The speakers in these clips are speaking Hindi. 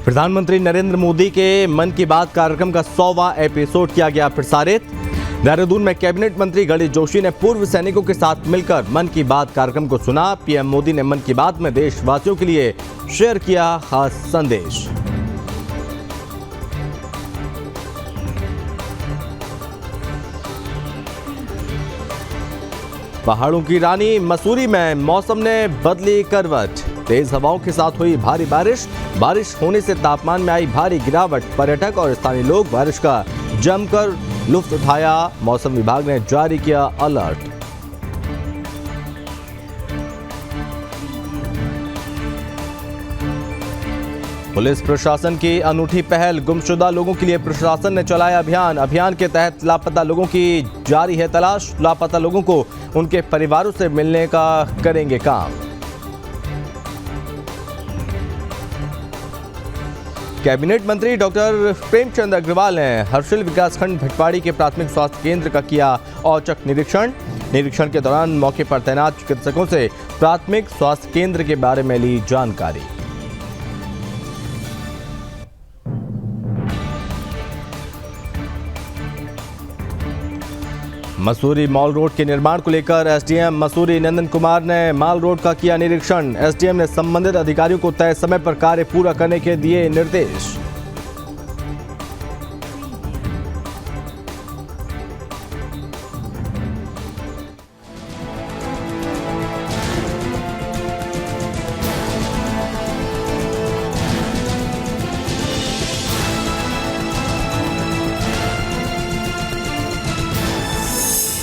प्रधानमंत्री नरेंद्र मोदी के मन की बात कार्यक्रम का 100वां एपिसोड किया गया प्रसारित। देहरादून में कैबिनेट मंत्री गणेश जोशी ने पूर्व सैनिकों के साथ मिलकर मन की बात कार्यक्रम को सुना। पीएम मोदी ने मन की बात में देशवासियों के लिए शेयर किया खास संदेश। पहाड़ों की रानी मसूरी में मौसम ने बदली करवट। तेज हवाओं के साथ हुई भारी बारिश होने से तापमान में आई भारी गिरावट। पर्यटक और स्थानीय लोग बारिश का जमकर लुत्फ उठाया। मौसम विभाग ने जारी किया अलर्ट। पुलिस प्रशासन की अनूठी पहल। गुमशुदा लोगों के लिए प्रशासन ने चलाया अभियान के तहत लापता लोगों की जारी है तलाश। लापता लोगों को उनके परिवारों से मिलने का करेंगे काम। कैबिनेट मंत्री डॉक्टर प्रेमचंद अग्रवाल ने हर्षिल विकासखंड भटवाड़ी के प्राथमिक स्वास्थ्य केंद्र का किया औचक निरीक्षण के दौरान मौके पर तैनात चिकित्सकों से प्राथमिक स्वास्थ्य केंद्र के बारे में ली जानकारी। मसूरी मॉल रोड के निर्माण को लेकर एसडीएम मसूरी नंदन कुमार ने मॉल रोड का किया निरीक्षण। एसडीएम ने संबंधित अधिकारियों को तय समय पर कार्य पूरा करने के दिए निर्देश।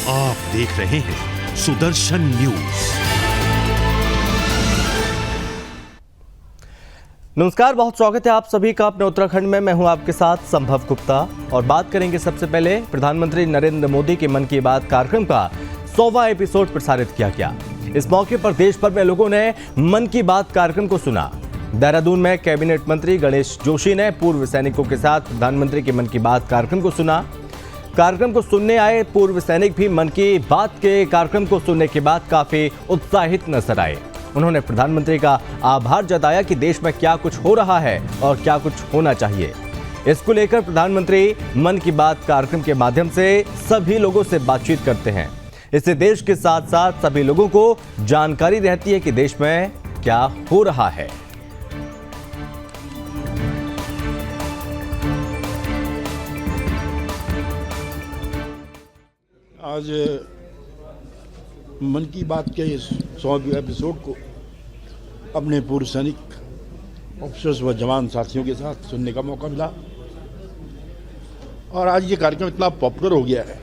आप देख रहे हैं सुदर्शन न्यूज। नमस्कार, बहुत स्वागत है आप सभी का अपने उत्तराखंड में। मैं हूं आपके साथ संभव गुप्ता और बात करेंगे सबसे पहले प्रधानमंत्री नरेंद्र मोदी के मन की बात कार्यक्रम का 100वां एपिसोड प्रसारित किया गया। इस मौके पर देश भर में लोगों ने मन की बात कार्यक्रम को सुना। देहरादून में कैबिनेट मंत्री गणेश जोशी ने पूर्व सैनिकों के साथ प्रधानमंत्री के मन की बात कार्यक्रम को सुना। कार्यक्रम को सुनने आए पूर्व सैनिक भी मन की बात के कार्यक्रम को सुनने के बाद काफी उत्साहित नजर आए। उन्होंने प्रधानमंत्री का आभार जताया कि देश में क्या कुछ हो रहा है और क्या कुछ होना चाहिए। इसको लेकर प्रधानमंत्री मन की बात कार्यक्रम के माध्यम से सभी लोगों से बातचीत करते हैं। इससे देश के साथ साथ सभी लोगों को जानकारी रहती है कि देश में क्या हो रहा है। आज मन की बात के इस 100वें एपिसोड को अपने पूर्व सैनिक ऑफिसर्स व जवान साथियों के साथ सुनने का मौका मिला और आज ये कार्यक्रम इतना पॉपुलर हो गया है।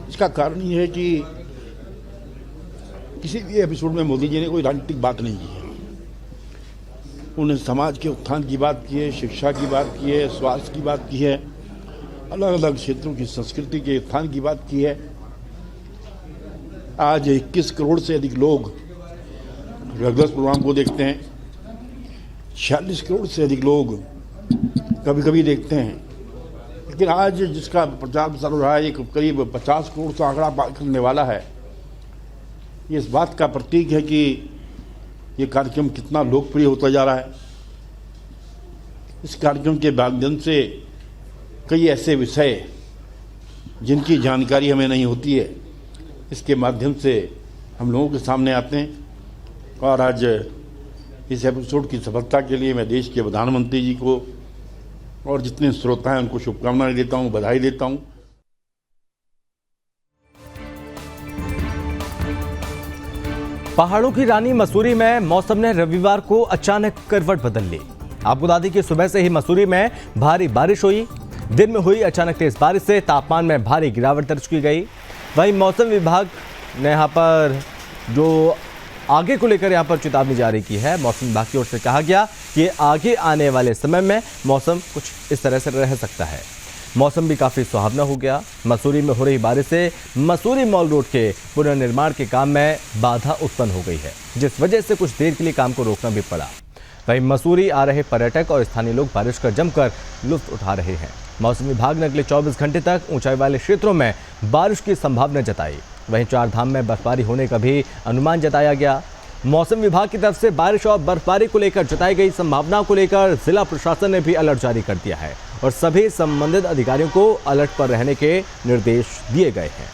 इसका कारण ये है कि किसी भी एपिसोड में मोदी जी ने कोई राजनीतिक बात नहीं की है। उन्होंने समाज के उत्थान की बात की है, शिक्षा की बात की है, स्वास्थ्य की बात की है, अलग अलग क्षेत्रों की संस्कृति के उत्थान की बात की है। आज 21 करोड़ से अधिक लोग रेगुलर प्रोग्राम को देखते हैं। 46 करोड़ से अधिक लोग कभी कभी देखते हैं। लेकिन आज जिसका प्रचार प्रसार हो रहा है, ये करीब 50 करोड़ का आंकड़ा पार करने वाला है। ये इस बात का प्रतीक है कि ये कार्यक्रम कितना लोकप्रिय होता जा रहा है। इस कार्यक्रम के माध्यम से कई ऐसे विषय जिनकी जानकारी हमें नहीं होती है, इसके माध्यम से हम लोगों के सामने आते हैं। और आज इस एपिसोड की सफलता के लिए मैं देश के प्रधानमंत्री जी को और जितने श्रोता हैं उनको शुभकामनाएं देता हूं, बधाई देता हूं। पहाड़ों की रानी मसूरी में मौसम ने रविवार को अचानक करवट बदल ली। आपको बता दें कि सुबह से ही मसूरी में भारी बारिश हुई। दिन में हुई अचानक तेज बारिश से तापमान में भारी गिरावट दर्ज की गई। वहीं मौसम विभाग ने यहाँ पर जो आगे को लेकर यहाँ पर चेतावनी जारी की है। मौसम विभाग की ओर से कहा गया कि आगे आने वाले समय में मौसम कुछ इस तरह से रह सकता है। मौसम भी काफ़ी सुहावना हो गया। मसूरी में हो रही बारिश से मसूरी मॉल रोड के पुनर्निर्माण के काम में बाधा उत्पन्न हो गई है, जिस वजह से कुछ देर के लिए काम को रोकना भी पड़ा। वहीं मसूरी आ रहे पर्यटक और स्थानीय लोग बारिश का जमकर लुत्फ उठा रहे हैं। मौसम विभाग ने अगले 24 घंटे तक ऊंचाई वाले क्षेत्रों में बारिश की संभावना जताई। वहीं चार धाम में बर्फबारी होने का भी अनुमान जताया गया। मौसम विभाग की तरफ से बारिश और बर्फबारी को लेकर जताई गई संभावना को लेकर जिला प्रशासन ने भी अलर्ट जारी कर दिया है और सभी संबंधित अधिकारियों को अलर्ट पर रहने के निर्देश दिए गए हैं।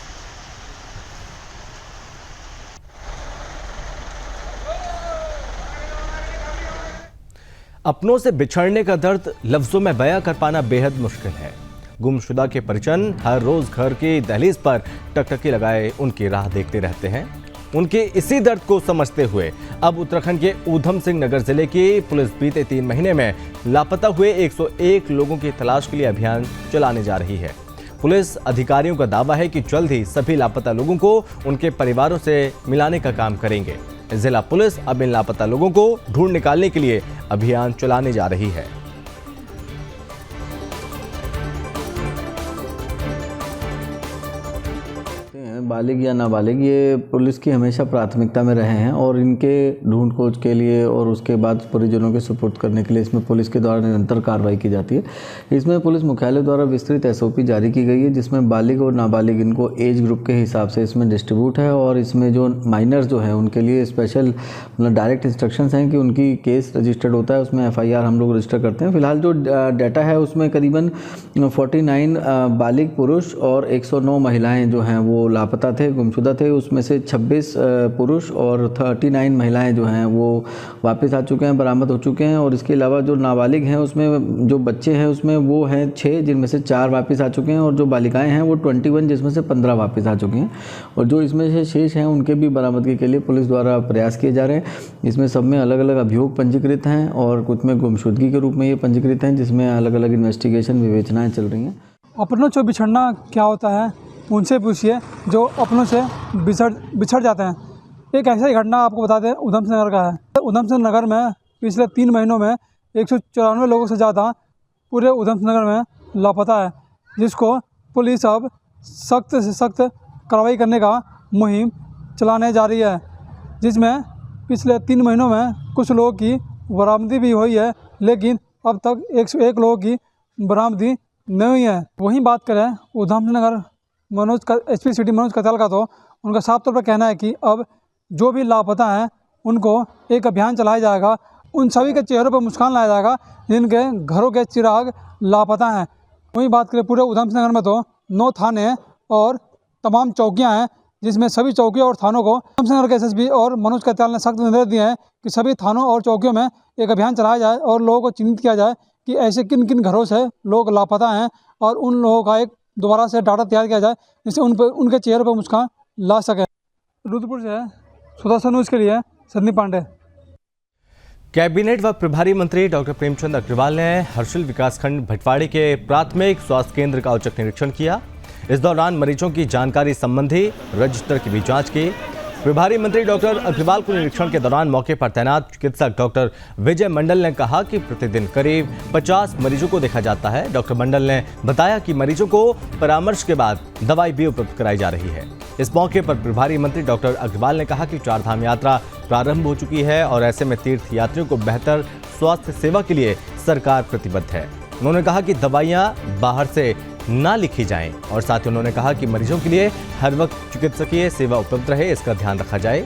अपनों से बिछड़ने का दर्द लफ्जों में बयां कर पाना बेहद मुश्किल है। गुमशुदा के परिजन हर रोज घर की दहलीज पर टकटकी लगाए उनकी राह देखते रहते हैं। उनके इसी दर्द को समझते हुए अब उत्तराखंड के ऊधम सिंह नगर जिले की पुलिस बीते 3 महीने में लापता हुए 101 लोगों की तलाश के लिए अभियान चलाने जा रही है। पुलिस अधिकारियों का दावा है कि जल्द ही सभी लापता लोगों को उनके परिवारों से मिलाने का काम करेंगे। जिला पुलिस अब इन लापता लोगों को ढूंढ निकालने के लिए अभियान चलाने जा रही है। बालिग या नाबालिग ये पुलिस की हमेशा प्राथमिकता में रहे हैं और इनके ढूंढ खोज के लिए और उसके बाद परिजनों के सुपुर्द करने के लिए इसमें पुलिस के द्वारा निरंतर कार्रवाई की जाती है। इसमें पुलिस मुख्यालय द्वारा विस्तृत SOP जारी की गई है जिसमें बालिग और नाबालिग इनको एज ग्रुप के हिसाब से इसमें डिस्ट्रीब्यूट है और इसमें जो माइनर्स जो हैं उनके लिए स्पेशल डायरेक्ट इंस्ट्रक्शंस हैं कि उनकी केस रजिस्टर्ड होता है, उसमें FIR हम लोग रजिस्टर करते हैं। फिलहाल जो डाटा है उसमें करीबन 49 बालिग पुरुष और 109 महिलाएँ जो हैं वो लापता थे, गुमशुदा थे। उसमें से 26 पुरुष और 39 महिलाएं जो हैं वो वापस आ चुके हैं, बरामद हो चुके हैं। और इसके अलावा जो नाबालिग हैं उसमें जो बच्चे हैं उसमें वो हैं 6 जिनमें से 4 वापस आ चुके हैं और जो बालिकाएं हैं वो 21 जिसमें से 15 वापस आ चुकी हैं। और जो इसमें से शेष हैं उनके भी बरामदगी के लिए पुलिस द्वारा प्रयास किए जा रहे हैं। इसमें सब में अलग अलग अभियोग पंजीकृत हैं और कुछ में गुमशुदगी के रूप में ये पंजीकृत हैं जिसमें अलग अलग इन्वेस्टिगेशन विवेचनाएँ चल रही हैं। अपनों से बिछड़ना क्या होता है उनसे पूछिए जो अपनों से बिछड़ जाते हैं। एक ऐसा ही घटना आपको बता दें ऊधम सिंह नगर का है। ऊधम सिंह नगर में पिछले 3 महीनों में 194 लोगों से ज़्यादा पूरे ऊधम सिंह नगर में लापता है, जिसको पुलिस अब सख्त से सख्त कार्रवाई करने का मुहिम चलाने जा रही है, जिसमें पिछले 3 महीनों में कुछ लोगों की बरामदी भी हुई है, लेकिन अब तक 101 लोगों की बरामदी नहीं हुई है। वहीं बात करें ऊधम सिंह नगर SP सिटी मनोज कत्याल का, तो उनका साफ तौर पर कहना है कि अब जो भी लापता हैं उनको एक अभियान चलाया जाएगा, उन सभी के चेहरों पर मुस्कान लाया जाएगा जिनके घरों के चिराग लापता हैं। वहीं बात करें पूरे ऊधम सिंह नगर में तो 9 थाने और तमाम चौकियां हैं, जिसमें सभी चौकियों और थानों को ऊधम सिंह नगर के SSP और मनोज कत्याल ने सख्त निर्देश दिए हैं कि सभी थानों और चौकियों में एक अभियान चलाया जाए और लोगों को चिन्हित किया जाए कि ऐसे किन किन घरों से लोग लापता हैं और उन लोगों का एक दोबारा से डाटा तैयार किया जाए जिससे उनके चेहरे पर मुस्कान ला सके। रुद्रपुर से सुदर्शन न्यूज़ के लिए सन्नी पांडे। कैबिनेट व प्रभारी मंत्री डॉक्टर प्रेमचंद अग्रवाल ने हर्षिल विकासखंड भटवाड़ी के प्राथमिक स्वास्थ्य केंद्र का औचक निरीक्षण किया। इस दौरान मरीजों की जानकारी संबंधी रजिस्टर की भी जांच की। प्रभारी मंत्री डॉक्टर अग्रवाल को निरीक्षण के दौरान मौके पर तैनात चिकित्सक डॉक्टर विजय मंडल ने कहा कि प्रतिदिन करीब 50 मरीजों को देखा जाता है। डॉक्टर मंडल ने बताया कि मरीजों को परामर्श के बाद दवाई भी उपलब्ध कराई जा रही है। इस मौके पर प्रभारी मंत्री डॉक्टर अग्रवाल ने कहा कि 4 धाम यात्रा प्रारंभ हो चुकी है और ऐसे में तीर्थ यात्रियों को बेहतर स्वास्थ्य सेवा के लिए सरकार प्रतिबद्ध है। उन्होंने कहा कि दवाइयाँ बाहर से ना लिखी जाएं और साथ ही उन्होंने कहा कि मरीजों के लिए हर वक्त चिकित्सकीय सेवा उपलब्ध रहे, इसका ध्यान रखा जाए।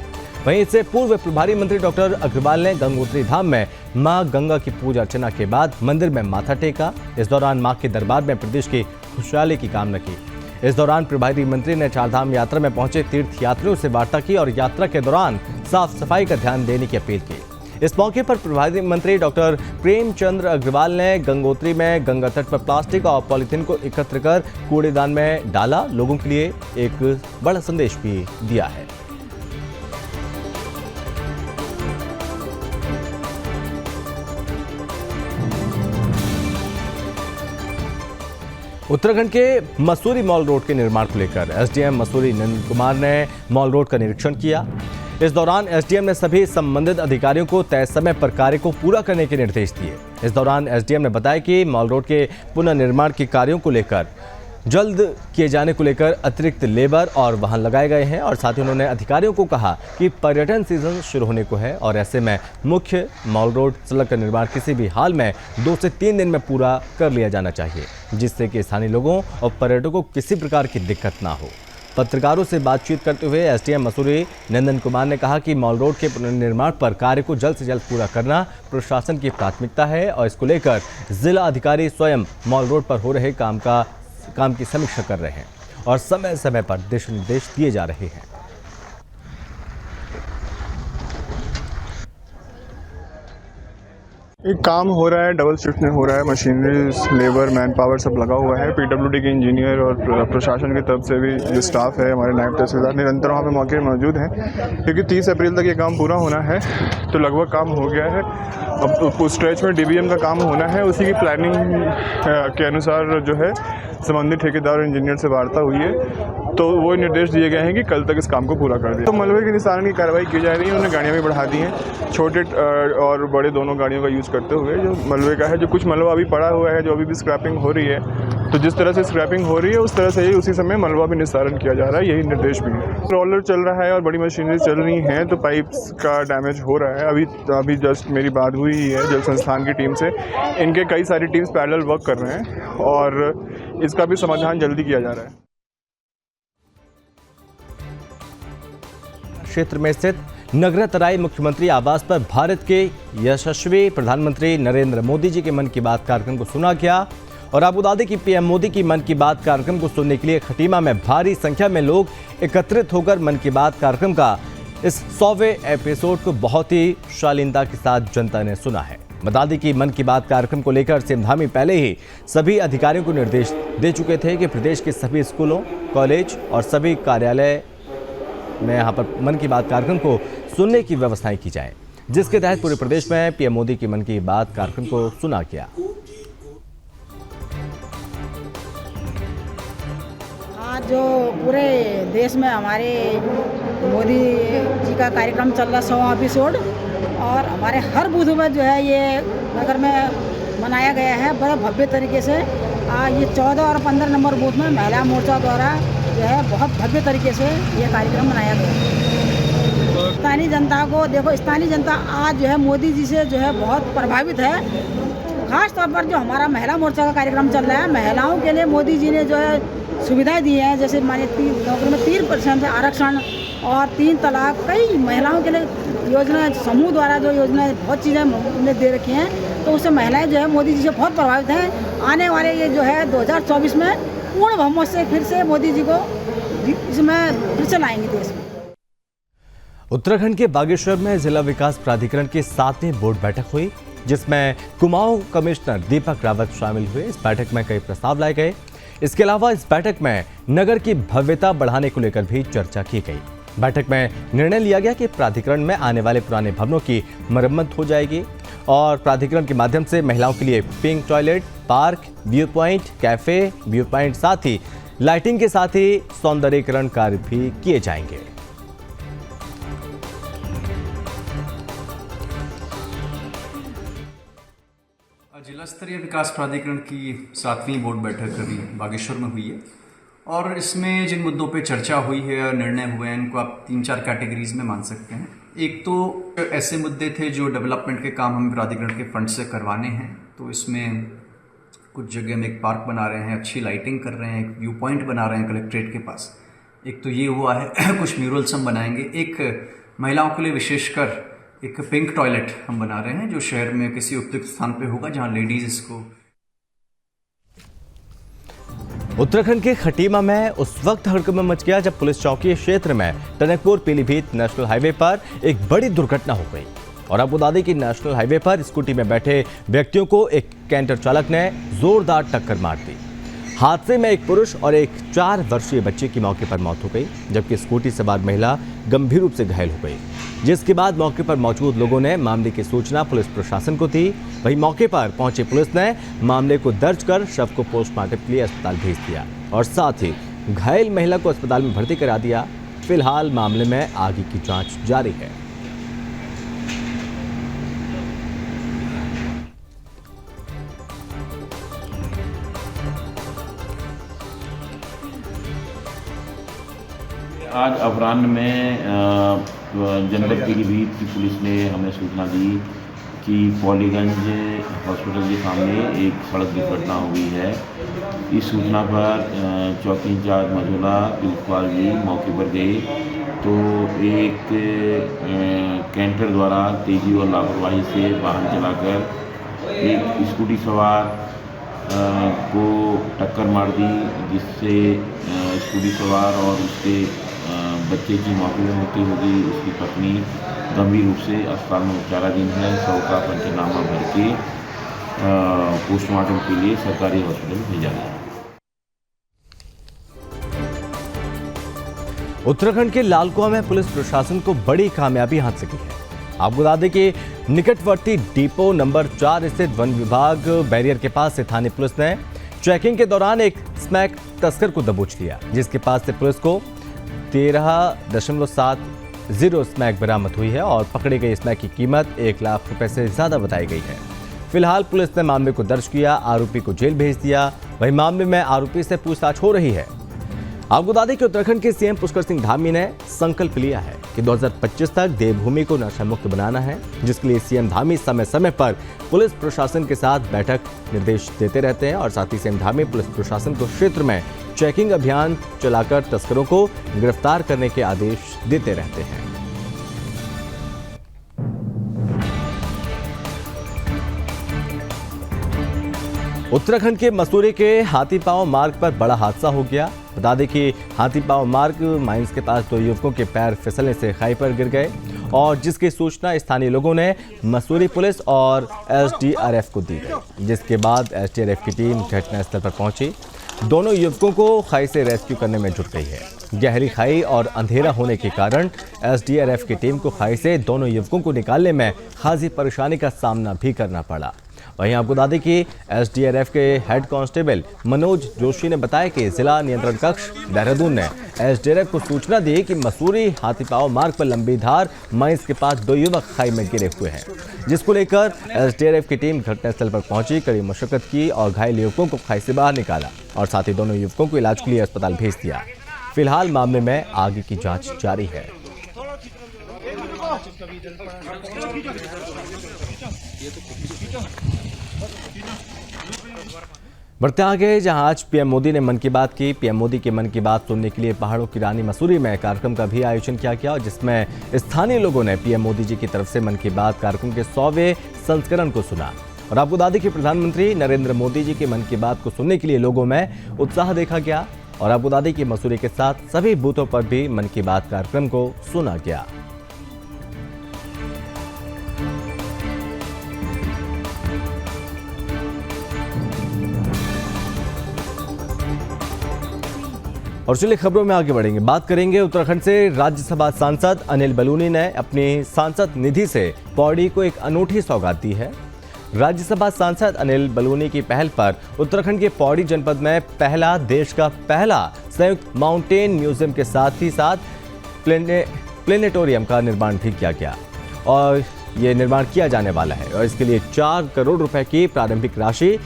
वहीं इससे पूर्व प्रभारी मंत्री डॉक्टर अग्रवाल ने गंगोत्री धाम में मां गंगा की पूजा अर्चना के बाद मंदिर में माथा टेका। इस दौरान मां के दरबार में प्रदेश की खुशहाली की कामना की। इस दौरान प्रभारी मंत्री ने 4 धाम यात्रा में पहुंचे तीर्थ यात्रियों से वार्ता की और यात्रा के दौरान साफ सफाई का ध्यान देने की अपील की। इस मौके पर प्रभारी मंत्री डॉक्टर प्रेमचंद अग्रवाल ने गंगोत्री में गंगा तट पर प्लास्टिक और पॉलीथीन को एकत्र कर कूड़ेदान में डाला। लोगों के लिए एक बड़ा संदेश भी दिया है। उत्तराखंड के मसूरी मॉल रोड के निर्माण को लेकर SDM मसूरी नंद कुमार ने मॉल रोड का निरीक्षण किया। इस दौरान SDM ने सभी संबंधित अधिकारियों को तय समय पर कार्य को पूरा करने के निर्देश दिए। इस दौरान SDM ने बताया कि मॉल रोड के पुनर्निर्माण के कार्यों को लेकर जल्द किए जाने को लेकर अतिरिक्त लेबर और वाहन लगाए गए हैं और साथ ही उन्होंने अधिकारियों को कहा कि पर्यटन सीजन शुरू होने को है और ऐसे में मुख्य मॉल रोड सड़क का निर्माण किसी भी हाल में 2 से 3 दिन में पूरा कर लिया जाना चाहिए, जिससे कि स्थानीय लोगों और पर्यटकों को किसी प्रकार की दिक्कत ना हो। पत्रकारों से बातचीत करते हुए एसडीएम मसूरी नंदन कुमार ने कहा कि मॉल रोड के पुनर्निर्माण पर कार्य को जल्द से जल्द पूरा करना प्रशासन की प्राथमिकता है और इसको लेकर जिला अधिकारी स्वयं मॉल रोड पर हो रहे काम की समीक्षा कर रहे हैं और समय समय पर दिशा निर्देश दिए जा रहे हैं। एक काम हो रहा है, डबल शिफ्ट में हो रहा है, मशीनरी, लेबर, मैन पावर सब लगा हुआ है। पीडब्ल्यूडी के इंजीनियर और प्रशासन की तरफ से भी जो स्टाफ है, हमारे नायब तहसीलदार निरंतर वहाँ पे मौके पर मौजूद हैं, क्योंकि 30 अप्रैल तक ये काम पूरा होना है। तो लगभग काम हो गया है। अब उस स्ट्रेच में डीबीएम का काम होना है, उसी की प्लानिंग के अनुसार जो है संबंधित ठेकेदार और इंजीनियर से वार्ता हुई है, तो वो निर्देश दिए गए हैं कि कल तक इस काम को पूरा कर दिया। तो मलबे के निस्तारण की कार्रवाई की जा रही है। उन्होंने गाड़ियाँ भी बढ़ा दी हैं, छोटे और बड़े दोनों गाड़ियों का यूज़ करते हुए। जो मलबे का है, जो कुछ मलबा अभी पड़ा हुआ है, जो अभी भी स्क्रैपिंग हो रही है, तो जिस तरह से स्क्रैपिंग हो रही है उस तरह से ही उसी समय मलबा भी निस्तारण किया जा रहा है, यही निर्देश भी है। रोलर चल रहा है और बड़ी मशीनरी चल रही हैं, तो पाइप्स का डैमेज हो रहा है। अभी जस्ट मेरी बात हुई है जल संस्थान की टीम से, इनके कई सारी टीम्स पैरेलल वर्क कर रहे हैं और इसका भी समाधान जल्दी किया जा रहा है। क्षेत्र में स्थित नगरा तराई मुख्यमंत्री आवास पर भारत के यशस्वी प्रधानमंत्री नरेंद्र मोदी जी के मन की बात कार्यक्रम को सुना गया और आबू धाबी की पीएम मोदी की मन की बात कार्यक्रम को सुनने के लिए खटीमा में भारी संख्या में लोग एकत्रित होकर मन की बात कार्यक्रम का इस 100वें एपिसोड को बहुत ही शालीनता के साथ जनता ने सुना है। बता दें कि मन की बात कार्यक्रम को लेकर सीएम धामी पहले ही सभी अधिकारियों को निर्देश दे चुके थे कि प्रदेश के सभी स्कूलों, कॉलेज और सभी कार्यालय में यहाँ पर मन की बात कार्यक्रम को सुनने की व्यवस्थाएं की जाए, जिसके तहत पूरे प्रदेश में पीएम मोदी की मन की बात कार्यक्रम को सुना गया। आज जो पूरे देश में हमारे मोदी जी का कार्यक्रम चल रहा 100वां एपिसोड और हमारे हर बूथ में जो है ये नगर में मनाया गया है बड़े भव्य तरीके से। ये 14 और 15 नंबर बूथ में महिला मोर्चा द्वारा जो है बहुत भव्य तरीके से ये कार्यक्रम मनाया गया है। स्थानीय जनता को देखो, स्थानीय जनता आज जो है मोदी जी से जो है बहुत प्रभावित है। खास तौर पर जो हमारा महिला मोर्चा का कार्यक्रम चल रहा है, महिलाओं के लिए मोदी जी ने जो है सुविधाएं दी हैं, जैसे माने नौकरी में 3% आरक्षण और 3 तलाक, कई महिलाओं के लिए योजना, समूह द्वारा जो योजना बहुत चीज़ें उन्हें दे रखी हैं, तो उससे महिलाएं जो है मोदी जी से बहुत प्रभावित हैं। आने वाले ये जो है 2024 में पूर्ण बहुमत से फिर से मोदी जी को इसमें फिर से लाएंगे देश में। उत्तराखंड के बागेश्वर में जिला विकास प्राधिकरण की 7वीं बोर्ड बैठक हुई, जिसमें कुमाऊं कमिश्नर दीपक रावत शामिल हुए। इस बैठक में कई प्रस्ताव लाए गए। इसके अलावा इस बैठक में नगर की भव्यता बढ़ाने को लेकर भी चर्चा की गई। बैठक में निर्णय लिया गया कि प्राधिकरण में आने वाले पुराने भवनों की मरम्मत हो जाएगी और प्राधिकरण के माध्यम से महिलाओं के लिए pink toilet, park, view point, cafe, view point, साथ ही लाइटिंग के साथ ही सौंदर्यीकरण कार्य भी किए जाएंगे। जिला स्तरीय विकास प्राधिकरण की 7वीं बोर्ड बैठक अभी बागेश्वर में हुई है और इसमें जिन मुद्दों पे चर्चा हुई है, निर्णय हुए हैं, इनको आप 3-4 कैटेगरीज में मान सकते हैं। एक तो ऐसे मुद्दे थे जो डेवलपमेंट के काम हमें प्राधिकरण के फंड से करवाने हैं, तो इसमें कुछ जगह में एक पार्क बना रहे हैं, अच्छी लाइटिंग कर रहे हैं, एक व्यू पॉइंट बना रहे हैं कलेक्ट्रेट के पास। एक तो ये हुआ है। कुछ म्यूरल्स हम बनाएंगे। एक महिलाओं के लिए विशेषकर एक पिंक टॉयलेट हम बना रहे हैं, जो शहर में किसी उपयुक्त स्थान पे होगा जहां लेडीज इसको। उत्तराखंड के खटीमा में उस वक्त हड़कंप मच गया जब पुलिस चौकी क्षेत्र में टनकपुर पीलीभीत नेशनल हाईवे पर एक बड़ी दुर्घटना हो गई और आबू धाबी की नेशनल हाईवे पर स्कूटी में बैठे व्यक्तियों को एक कैंटर चालक ने जोरदार टक्कर मार दी। हादसे में एक पुरुष और एक 4 वर्षीय बच्चे की मौके पर मौत हो गई, जबकि स्कूटी सवार महिला गंभीर रूप से घायल हो गई, जिसके बाद मौके पर मौजूद लोगों ने मामले की सूचना पुलिस प्रशासन को दी। वहीं मौके पर पहुंची पुलिस ने मामले को दर्ज कर शव को पोस्टमार्टम के लिए अस्पताल भेज दिया और साथ ही घायल महिला को अस्पताल में भर्ती करा दिया। फिलहाल मामले में आगे की जांच जारी है। आज अपराह्न में जनपद पीलीभीत की पुलिस ने हमें सूचना दी कि पॉलीगंज हॉस्पिटल के सामने एक सड़क दुर्घटना हुई है। इस सूचना पर चौकी इंचार्ज मझोला पुलिसपाल जी मौके पर गए तो एक कैंटर द्वारा तेज़ी और लापरवाही से वाहन चलाकर एक स्कूटी सवार को टक्कर मार दी, जिससे स्कूटी सवार और उसके बच्चे की मौके में मृत्यु हो गई। उसकी पत्नी गंभीर रूप से अस्पताल में उपचाराधीन है। शव का पंचनामा भर के पोस्टमार्टम के लिए सरकारी हॉस्पिटल भेजा गया। उत्तराखंड के लालकुआ में पुलिस प्रशासन को बड़ी कामयाबी हासिल की है। आपको बता दें कि निकटवर्ती डिपो नंबर 4 स्थित वन विभाग बैरियर के पास से थाने पुलिस ने चेकिंग के दौरान एक स्मैक तस्कर को दबोच लिया, जिसके पास से पुलिस को 13.70 स्मैक बरामद हुई है और पकड़े गए स्मैक की कीमत 1 लाख रुपए से ज्यादा बताई गई है। फिलहाल पुलिस ने मामले को दर्ज किया, आरोपी को जेल भेज दिया। वहीं मामले में आरोपी से पूछताछ हो रही है। आपको बता दें कि उत्तराखंड के सीएम पुष्कर सिंह धामी ने संकल्प लिया है कि 2025 तक देवभूमि को नशा मुक्त बनाना है, जिसके लिए सीएम धामी समय समय पर पुलिस प्रशासन के साथ बैठक निर्देश देते रहते हैं और साथ ही सीएम धामी पुलिस प्रशासन को क्षेत्र में चेकिंग अभियान चलाकर तस्करों को गिरफ्तार करने के आदेश देते रहते हैं। उत्तराखंड के मसूरी के हाथीपांव मार्ग पर बड़ा हादसा हो गया। बता दें कि हाथीपांव मार्ग माइंस के पास 2 युवकों के पैर फिसलने से खाई पर गिर गए और जिसकी सूचना स्थानीय लोगों ने मसूरी पुलिस और एसडीआरएफ को दी गई, जिसके बाद एसडीआरएफ की टीम घटनास्थल पर पहुंची। दोनों युवकों को खाई से रेस्क्यू करने में जुट गई है। गहरी खाई और अंधेरा होने के कारण एसडीआरएफ की टीम को खाई से दोनों युवकों को निकालने में खासी परेशानी का सामना भी करना पड़ा। वहीं आपको बता दें कि एसडीआरएफ के हेड कांस्टेबल मनोज जोशी ने बताया कि जिला नियंत्रण कक्ष देहरादून ने एसडीआरएफ को सूचना दी कि मसूरी हाथीपांव मार्ग पर लंबी धार माइंस के पास 2 युवक खाई में गिरे हुए हैं, जिसको लेकर एसडीआरएफ की टीम घटनास्थल पर पहुंची, कड़ी मशक्कत की और घायल युवकों को खाई से बाहर निकाला और साथ ही दोनों युवकों को इलाज के लिए अस्पताल भेज दिया। फिलहाल मामले में आगे की जांच जारी है। बढ़ते आगे, जहां आज पीएम मोदी ने मन की बात की। पीएम मोदी के मन की बात सुनने के लिए पहाड़ों की रानी मसूरी में कार्यक्रम का भी आयोजन किया गया, जिसमें स्थानीय लोगों ने पीएम मोदी जी की तरफ से मन की बात कार्यक्रम के 100वें संस्करण को सुना। और आपको बता दें कि प्रधानमंत्री नरेंद्र मोदी जी के मन की बात को सुनने के लिए लोगों में उत्साह देखा गया और आपको बता दें कि मसूरी के साथ सभी बूथों पर भी मन की बात कार्यक्रम को सुना गया। और चलिए खबरों में आगे बढ़ेंगे, बात करेंगे उत्तराखंड से। राज्यसभा सांसद अनिल बलूनी ने अपनी सांसद निधि से पौड़ी को एक अनूठी सौगात दी है। राज्यसभा सांसद अनिल बलूनी की पहल पर उत्तराखंड के पौड़ी जनपद में देश का पहला संयुक्त माउंटेन म्यूजियम के साथ ही साथ प्लेनेटोरियम का निर्माण भी किया गया और ये निर्माण किया जाने वाला है और इसके लिए 4 करोड़ रुपए की प्रारंभिक राशि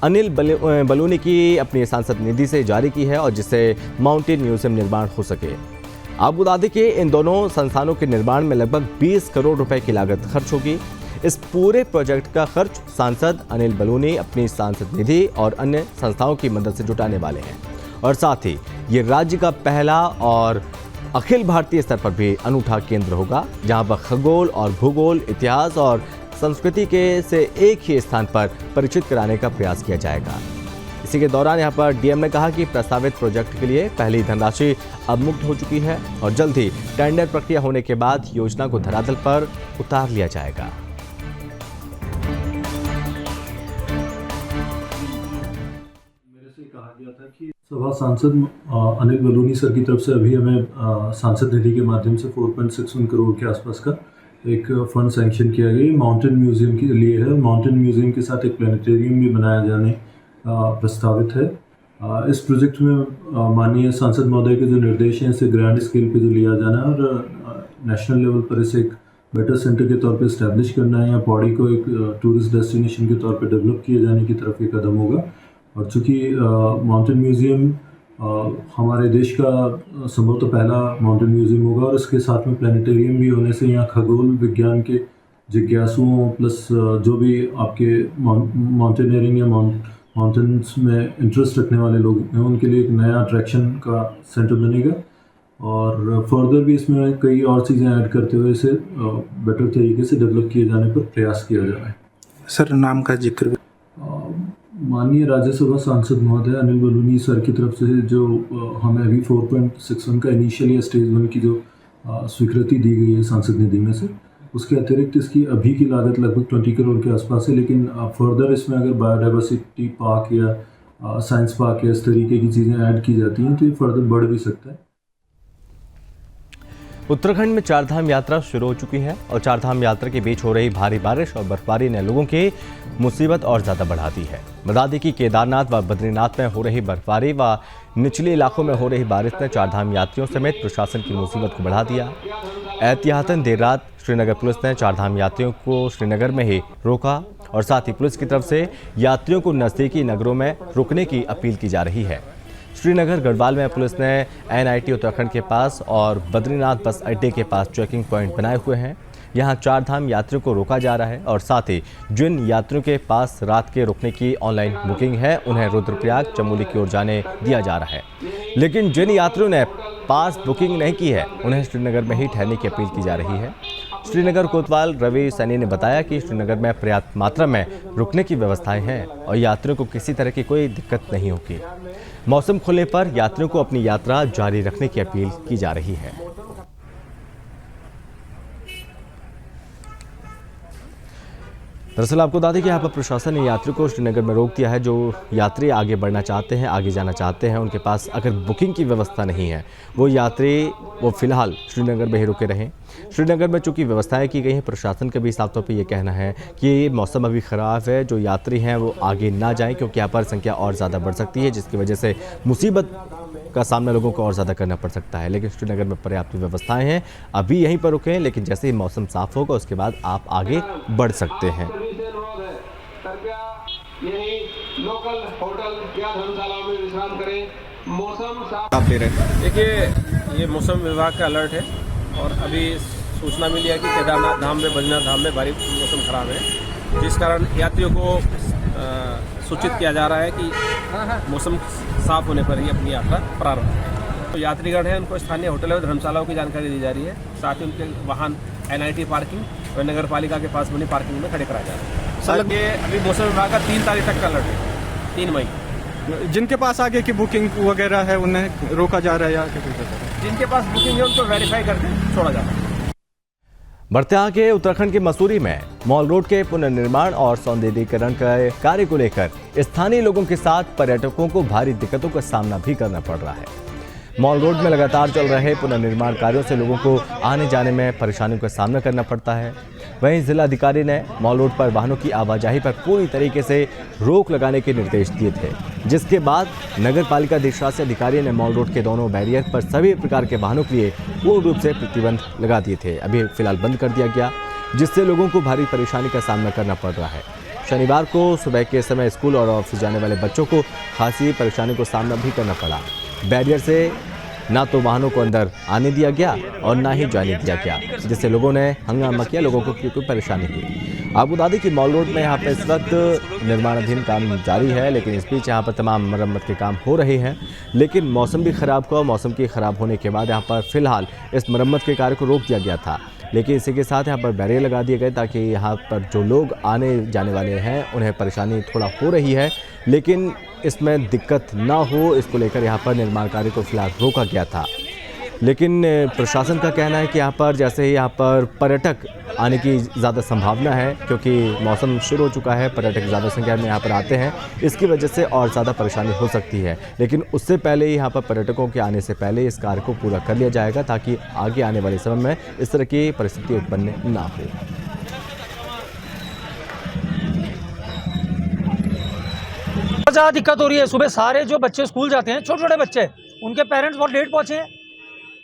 अनिल बलूनी की अपनी सांसद निधि से जारी की है और जिससे माउंटेन म्यूजियम निर्माण हो सके। आपको बता दें कि इन दोनों संस्थानों के निर्माण में लगभग 20 करोड़ रुपए की लागत खर्च होगी। इस पूरे प्रोजेक्ट का खर्च सांसद अनिल बलूनी अपनी सांसद निधि और अन्य संस्थाओं की मदद से जुटाने वाले हैं और साथ ही ये राज्य का पहला और अखिल भारतीय स्तर पर भी अनूठा केंद्र होगा, जहां पर खगोल और भूगोल, इतिहास और संस्कृति के से एक ही स्थान पर परिचित कराने का प्रयास किया जाएगा। इसी के दौरान यहां पर डीएम ने कहा कि प्रस्तावित प्रोजेक्ट के लिए पहली धनराशि अब मुक्त हो चुकी है और जल्द ही टेंडर प्रक्रिया होने के बाद योजना को धरातल पर उतार लिया जाएगा। सभा सांसद अनिल बलूनी सर की तरफ से अभी हमें सांसद निधि के माध्यम से 4.61 करोड़ के आसपास का एक फंड सैंक्शन किया गया। माउंटेन म्यूजियम के लिए है। माउंटेन म्यूजियम के साथ एक प्लेनेटेरियम भी बनाया जाने प्रस्तावित है। इस प्रोजेक्ट में माननीय सांसद महोदय के जो निर्देश हैं इसे ग्रैंड स्केल पे जो लिया जाना है और नेशनल लेवल पर इसे एक बेटर सेंटर के तौर पे इस्टेब्लिश करना है या पौड़ी को एक टूरिस्ट डेस्टिनेशन के तौर पे डेवलप किए जाने की तरफ ये कदम होगा। और चूँकि माउंटेन म्यूज़ियम हमारे देश का संभवतः पहला माउंटेन म्यूज़ियम होगा और इसके साथ में प्लानिटेरियम भी होने से यहाँ खगोल विज्ञान के जिज्ञासुओं प्लस जो भी आपके माउंटेनियरिंग या माउंटेन्स में इंटरेस्ट रखने वाले लोग हैं उनके लिए एक नया अट्रैक्शन का सेंटर बनेगा। और फर्दर भी इसमें कई और चीज़ें ऐड करते हुए इसे बेटर तरीके से डेवलप किए जाने पर प्रयास किया जा रहा है। सर नाम का जिक्र माननीय राज्यसभा सांसद महोदय अनिल बलूनी सर की तरफ से जो हमें अभी 4.61 का इनिशियल या स्टेज 1 की जो स्वीकृति दी गई है सांसद निधि में से, उसके अतिरिक्त इसकी अभी की लागत लगभग 20 करोड़ के आसपास है। लेकिन फर्दर इसमें अगर बायोडाइवर्सिटी पार्क या साइंस पार्क या इस तरीके की चीज़ें ऐड की जाती हैं तो ये फर्दर बढ़ भी सकता है। उत्तराखंड में चारधाम यात्रा शुरू हो चुकी है और चारधाम यात्रा के बीच हो रही भारी बारिश और बर्फबारी ने लोगों की मुसीबत और ज़्यादा बढ़ा दी है। बता दें कि केदारनाथ व बद्रीनाथ में हो रही बर्फबारी व निचले इलाकों में हो रही बारिश ने चारधाम यात्रियों समेत प्रशासन की मुसीबत को बढ़ा दिया। एहतियातन देर रात श्रीनगर पुलिस ने चारधाम यात्रियों को श्रीनगर में ही रोका और साथ ही पुलिस की तरफ से यात्रियों को नज़दीकी नगरों में रुकने की अपील की जा रही है। श्रीनगर गढ़वाल में पुलिस ने NIT उत्तराखंड के पास और बद्रीनाथ बस अड्डे के पास चेकिंग पॉइंट बनाए हुए हैं। यहां चारधाम यात्रियों को रोका जा रहा है और साथ ही जिन यात्रियों के पास रात के रुकने की ऑनलाइन बुकिंग है उन्हें रुद्रप्रयाग चमोली की ओर जाने दिया जा रहा है। लेकिन जिन यात्रियों ने पास बुकिंग नहीं की है उन्हें श्रीनगर में ही ठहरने की अपील की जा रही है। श्रीनगर कोतवाल रवि सैनी ने बताया कि श्रीनगर में पर्याप्त मात्रा में रुकने की व्यवस्थाएं हैं और यात्रियों को किसी तरह की कोई दिक्कत नहीं होगी। मौसम खुलने पर यात्रियों को अपनी यात्रा जारी रखने की अपील की जा रही है। दरअसल आपको बता दें कि यहाँ पर प्रशासन ने यात्रियों को श्रीनगर में रोक दिया है। जो यात्री आगे बढ़ना चाहते हैं, आगे जाना चाहते हैं, उनके पास अगर बुकिंग की व्यवस्था नहीं है वो यात्री वो फिलहाल श्रीनगर में ही रुके रहें। श्रीनगर में चूँकि व्यवस्थाएं की गई हैं, प्रशासन का भी साफ तौर पे ये कहना है कि मौसम अभी ख़राब है, जो यात्री हैं वो आगे ना जाएं क्योंकि यहाँ पर संख्या और ज़्यादा बढ़ सकती है जिसकी वजह से मुसीबत का सामना लोगों को और ज़्यादा करना पड़ सकता है। लेकिन श्रीनगर में पर्याप्त व्यवस्थाएं हैं, अभी यहीं पर रुकें, लेकिन जैसे ही मौसम साफ होगा उसके बाद आप आगे बढ़ सकते हैं। लोकल होटल या धर्मशाला में विश्राम करें। मौसम साफ आप ले रहे हैं। देखिए ये मौसम विभाग का अलर्ट है और अभी सूचना मिली है कि केदारनाथ धाम में बद्रीनाथ धाम में भारी मौसम खराब है, जिस कारण यात्रियों को सूचित किया जा रहा है कि मौसम साफ होने पर ही अपनी यात्रा प्रारंभ करें। तो यात्रीगण हैं उनको स्थानीय होटल और धर्मशालाओं की जानकारी दी जा रही है, साथ ही उनके वाहन NIT पार्किंग और नगर पालिका के पास बनी पार्किंग में खड़े कराया जा रहा है। सर ये अभी मौसम विभाग का 3 तारीख तक का अलर्ट है, 3 मई। जिनके पास आगे की बुकिंग वगैरह है उन्हें रोका जा रहा है या जिनके पास बुकिंग है उनको वेरीफाई करके छोड़ा जा रहा है। बढ़ते आगे उत्तराखंड के मसूरी में मॉल रोड के पुनर्निर्माण और सौंदर्यीकरण के कार्य को लेकर स्थानीय लोगों के साथ पर्यटकों को भारी दिक्कतों का सामना भी करना पड़ रहा है। मॉल रोड में लगातार चल रहे पुनर्निर्माण कार्यों से लोगों को आने जाने में परेशानियों का सामना करना पड़ता है। वहीं जिलाधिकारी ने मॉल रोड पर वाहनों की आवाजाही पर पूरी तरीके से रोक लगाने के निर्देश दिए थे, जिसके बाद नगर पालिका अधिशासी अधिकारी ने मॉल रोड के दोनों बैरियर पर सभी प्रकार के वाहनों के लिए पूर्ण रूप से प्रतिबंध लगा दिए थे। अभी फिलहाल बंद कर दिया गया, जिससे लोगों को भारी परेशानी का सामना करना पड़ रहा है। शनिवार को सुबह के समय स्कूल और ऑफिस जाने वाले बच्चों को खासी परेशानी को सामना भी करना पड़ा। बैरियर से ना तो वाहनों को अंदर आने दिया गया और ना ही जाने दिया गया, जिससे लोगों ने हंगामा किया, लोगों को कोई परेशानी हुई। आपको बता दें कि मॉल रोड में यहाँ पर इस वक्त निर्माणाधीन काम जारी है, लेकिन इस बीच यहाँ पर तमाम मरम्मत के काम हो रहे हैं। लेकिन मौसम भी ख़राब हुआ, मौसम के ख़राब होने के बाद यहाँ पर फिलहाल इस मरम्मत के कार्य को रोक दिया गया था। लेकिन इसी के साथ यहाँ पर बैरियर लगा दिए गए ताकि यहाँ पर जो लोग आने जाने वाले हैं उन्हें परेशानी थोड़ा हो रही है, लेकिन इसमें दिक्कत ना हो इसको लेकर यहाँ पर निर्माण कार्य को फिलहाल रोका गया था। लेकिन प्रशासन का कहना है कि यहाँ पर जैसे ही यहाँ पर पर्यटक आने की ज़्यादा संभावना है, क्योंकि मौसम शुरू हो चुका है, पर्यटक ज़्यादा संख्या में यहाँ पर आते हैं, इसकी वजह से और ज़्यादा परेशानी हो सकती है। लेकिन उससे पहले ही यहाँ पर पर्यटकों के आने से पहले इस कार्य को पूरा कर लिया जाएगा ताकि आगे आने वाले समय में इस तरह की परिस्थिति उत्पन्न ना हो। ज़्यादा दिक्कत हो रही है। सुबह सारे जो बच्चे स्कूल जाते हैं, छोटे छोटे बच्चे, उनके पेरेंट्स बहुत लेट पहुँचे हैं।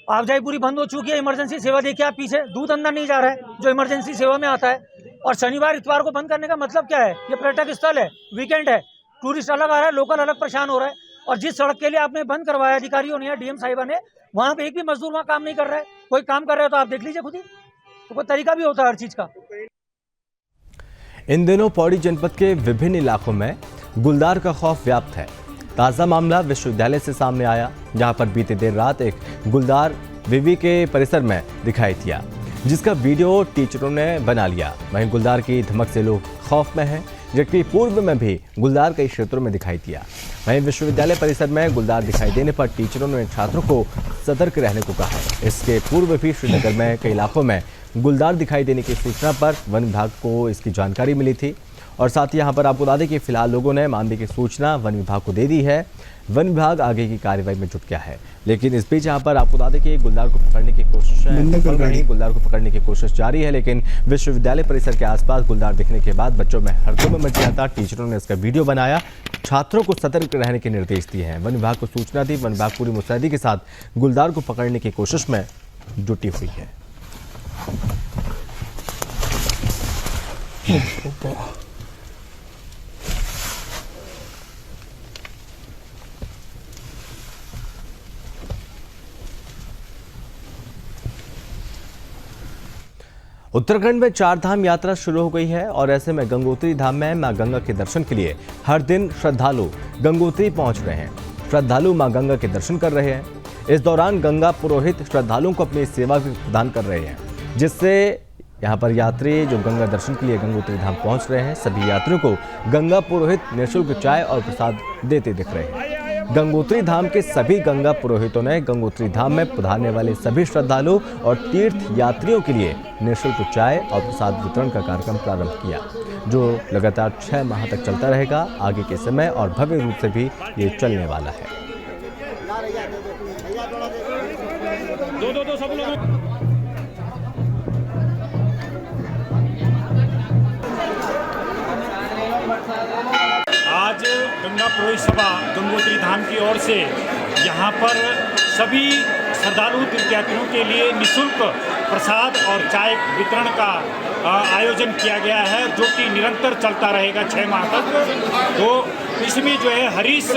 आवाजाही पूरी बंद हो चुकी है। इमरजेंसी सेवा देखिए आप पीछे, दूध अंदर नहीं जा रहा है जो इमरजेंसी सेवा में आता है। और शनिवार इतवार को बंद करने का मतलब क्या है? ये पर्यटक स्थल है, वीकेंड है, टूरिस्ट अलग आ रहा है, लोकल अलग परेशान हो रहा है। और जिस सड़क के लिए आपने बंद करवाया अधिकारियों ने या DM साहिबा ने, वहाँ पे एक भी मजदूर वहाँ काम नहीं कर रहा है। कोई काम कर रहा है तो आप देख लीजिए खुद ही, तो कोई तरीका भी होता है हर चीज़ का। इन दिनों पौड़ी जनपद के विभिन्न इलाकों में गुलदार का खौफ व्याप्त है। ताज़ा मामला विश्वविद्यालय से सामने आया, जहां पर बीते देर रात एक गुलदार विवि के परिसर में दिखाई दिया, जिसका वीडियो टीचरों ने बना लिया। वहीं गुलदार की धमक से लोग खौफ में हैं, जबकि पूर्व में भी गुलदार कई क्षेत्रों में दिखाई दिया। वहीं विश्वविद्यालय परिसर में गुलदार दिखाई देने पर टीचरों ने छात्रों को सतर्क रहने को कहा। इसके पूर्व भी श्रीनगर में कई इलाकों में गुलदार दिखाई देने की सूचना पर वन विभाग को इसकी जानकारी मिली थी। और साथ ही यहाँ पर आपको बता दें कि फिलहाल लोगों ने मामले की सूचना वन विभाग को दे दी है। वन विभाग आगे की कार्रवाई में जुट गया है। लेकिन इस बीच यहाँ पर आपको बता दें कि गुलदार को पकड़ने की कोशिश गुलदार को पकड़ने की कोशिश जारी है, लेकिन विश्वविद्यालय परिसर के आसपास गुलदार दिखने के बाद बच्चों में हड़कंप मच गया था। टीचरों ने इसका वीडियो बनाया, छात्रों को सतर्क रहने के निर्देश दिए हैं। वन विभाग को सूचना दी, वन विभाग पूरी मुस्तैदी के साथ गुलदार को पकड़ने की कोशिश में जुटी हुई है। उत्तराखंड में 4 धाम यात्रा शुरू हो गई है और ऐसे में गंगोत्री धाम में मां गंगा के दर्शन के लिए हर दिन श्रद्धालु गंगोत्री पहुंच रहे हैं। श्रद्धालु मां गंगा के दर्शन कर रहे हैं। इस दौरान गंगा पुरोहित श्रद्धालुओं को अपनी सेवा भी प्रदान कर रहे हैं, जिससे यहाँ पर यात्री जो गंगा दर्शन के लिए गंगोत्री धाम पहुंच रहे हैं, सभी यात्रियों को गंगा पुरोहित निःशुल्क चाय और प्रसाद देते दिख रहे हैं। गंगोत्री धाम के सभी गंगा पुरोहितों ने गंगोत्री धाम में पधारने वाले सभी श्रद्धालु और तीर्थ यात्रियों के लिए निःशुल्क चाय और प्रसाद वितरण का कार्यक्रम प्रारंभ किया, जो लगातार 6 माह तक चलता रहेगा। आगे के समय और भव्य रूप से भी ये चलने वाला है। आज गंगा पुरोहित सभा गंगोत्री धाम की ओर से यहाँ पर सभी श्रद्धालु तीर्थयात्रियों के लिए निःशुल्क प्रसाद और चाय वितरण का आयोजन किया गया है, जो कि निरंतर चलता रहेगा 6 माह तक। तो इसमें जो है हरीश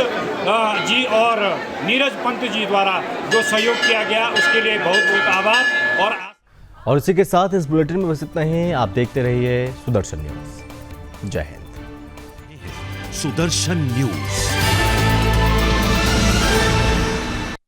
जी और नीरज पंत जी द्वारा जो सहयोग किया गया, उसके लिए बहुत बहुत आभार। और इसी के साथ इस बुलेटिन में बस इतना ही। आप देखते रहिए सुदर्शन न्यूज़। जय हिंद। सुदर्शन न्यूज।